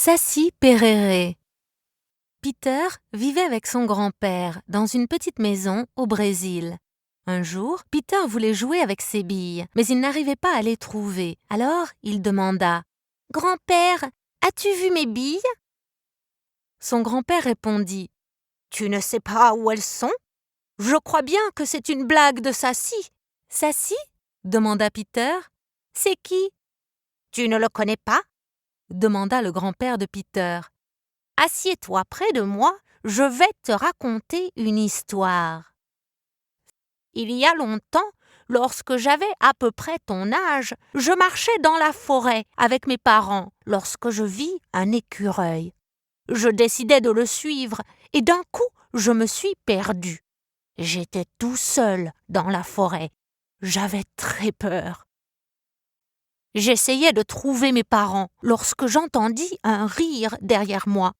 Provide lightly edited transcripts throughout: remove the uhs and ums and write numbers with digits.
Saci Pereré. Peter vivait avec son grand-père dans une petite maison au Brésil. Un jour, Peter voulait jouer avec ses billes, mais il n'arrivait pas à les trouver. Alors, il demanda « Grand-père, as-tu vu mes billes ?» Son grand-père répondit « Tu ne sais pas où elles sont ? Je crois bien que c'est une blague de Saci. »« Saci ?» demanda Peter. « C'est qui ?»« Tu ne le connais pas ?» demanda le grand-père de Peter. « Assieds-toi près de moi, je vais te raconter une histoire. Il y a longtemps, lorsque j'avais à peu près ton âge, je marchais dans la forêt avec mes parents lorsque je vis un écureuil. Je décidai de le suivre et d'un coup, je me suis perdu. J'étais tout seul dans la forêt. J'avais très peur. J'essayais de trouver mes parents lorsque j'entendis un rire derrière moi.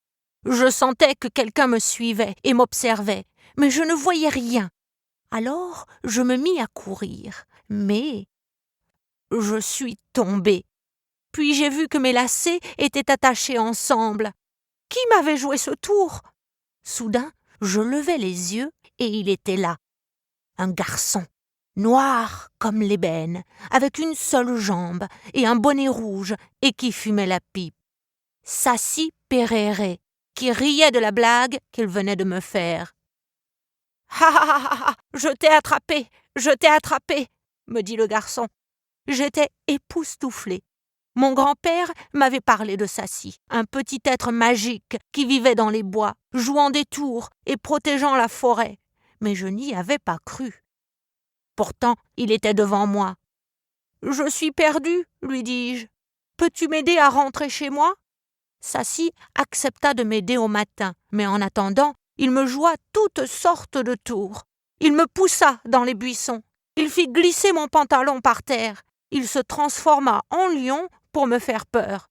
Je sentais que quelqu'un me suivait et m'observait, mais je ne voyais rien. Alors je me mis à courir, mais je suis tombée. Puis j'ai vu que mes lacets étaient attachés ensemble. Qui m'avait joué ce tour ? Soudain, je levai les yeux et il était là. Un garçon, noir comme l'ébène, avec une seule jambe et un bonnet rouge et qui fumait la pipe. Saci Pereré, qui riait de la blague qu'il venait de me faire. « Ha ha ha ha, je t'ai attrapé, me dit le garçon. J'étais époustouflée. Mon grand-père m'avait parlé de Saci, un petit être magique qui vivait dans les bois, jouant des tours et protégeant la forêt, mais je n'y avais pas cru. Pourtant, il était devant moi. « Je suis perdu, lui dis-je. Peux-tu m'aider à rentrer chez moi ?» Saci accepta de m'aider au matin, mais en attendant, il me joua toutes sortes de tours. Il me poussa dans les buissons. Il fit glisser mon pantalon par terre. Il se transforma en lion pour me faire peur.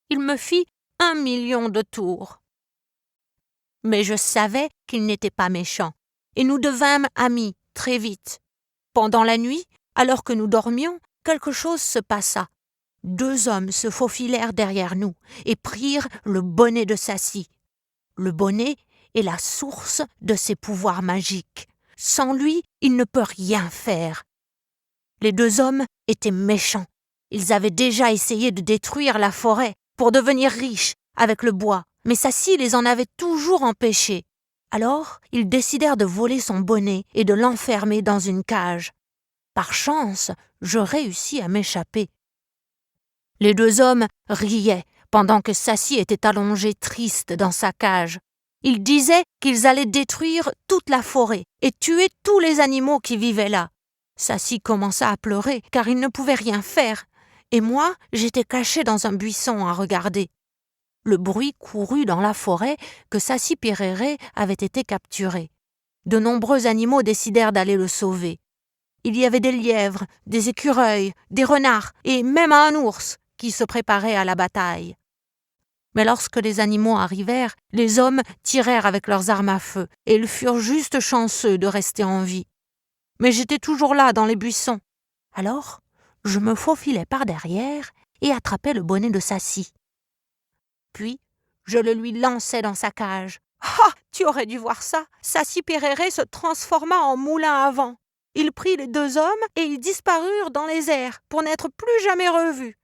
Il me fit 1 million de tours. Mais je savais qu'il n'était pas méchant, et nous devînmes amis très vite. Pendant la nuit, alors que nous dormions, quelque chose se passa. 2 hommes se faufilèrent derrière nous et prirent le bonnet de Saci. Le bonnet est la source de ses pouvoirs magiques. Sans lui, il ne peut rien faire. Les 2 hommes étaient méchants. Ils avaient déjà essayé de détruire la forêt pour devenir riches avec le bois, mais Saci les en avait toujours empêchés. Alors, ils décidèrent de voler son bonnet et de l'enfermer dans une cage. Par chance, je réussis à m'échapper. Les 2 hommes riaient pendant que Saci était allongé triste dans sa cage. Ils disaient qu'ils allaient détruire toute la forêt et tuer tous les animaux qui vivaient là. Saci commença à pleurer car il ne pouvait rien faire, et moi, j'étais cachée dans un buisson à regarder. Le bruit courut dans la forêt que Saci Pereré avait été capturé. De nombreux animaux décidèrent d'aller le sauver. Il y avait des lièvres, des écureuils, des renards et même un ours qui se préparait à la bataille. Mais lorsque les animaux arrivèrent, les hommes tirèrent avec leurs armes à feu et ils furent juste chanceux de rester en vie. Mais j'étais toujours là dans les buissons. Alors, je me faufilai par derrière et attrapais le bonnet de Saci. Puis, je le lui lançai dans sa cage. Ah, tu aurais dû voir ça! Saci Pereré se transforma en moulin à vent. Il prit les 2 hommes et ils disparurent dans les airs pour n'être plus jamais revus.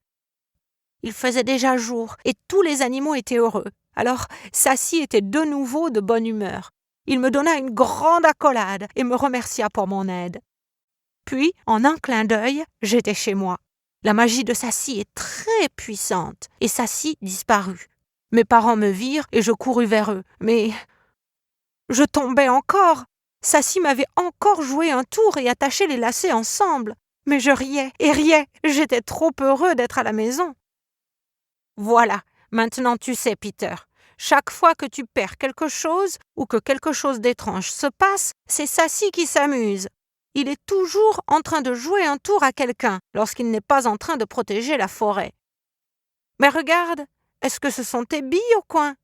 Il faisait déjà jour et tous les animaux étaient heureux. Alors Saci était de nouveau de bonne humeur. Il me donna une grande accolade et me remercia pour mon aide. Puis, en un clin d'œil, j'étais chez moi. La magie de Saci est très puissante et Saci disparut. Mes parents me virent et je courus vers eux. Mais je tombais encore. Saci m'avait encore joué un tour et attaché les lacets ensemble. Mais je riais et riais. J'étais trop heureux d'être à la maison. Voilà, maintenant tu sais, Peter. Chaque fois que tu perds quelque chose ou que quelque chose d'étrange se passe, c'est Saci qui s'amuse. Il est toujours en train de jouer un tour à quelqu'un lorsqu'il n'est pas en train de protéger la forêt. Mais regarde, est-ce que ce sont tes billes au coin ?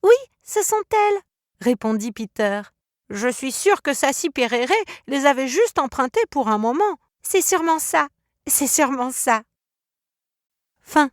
Oui, ce sont elles, répondit Peter. Je suis sûre que Saci Pereré les avait juste empruntées pour un moment. C'est sûrement ça. Fin.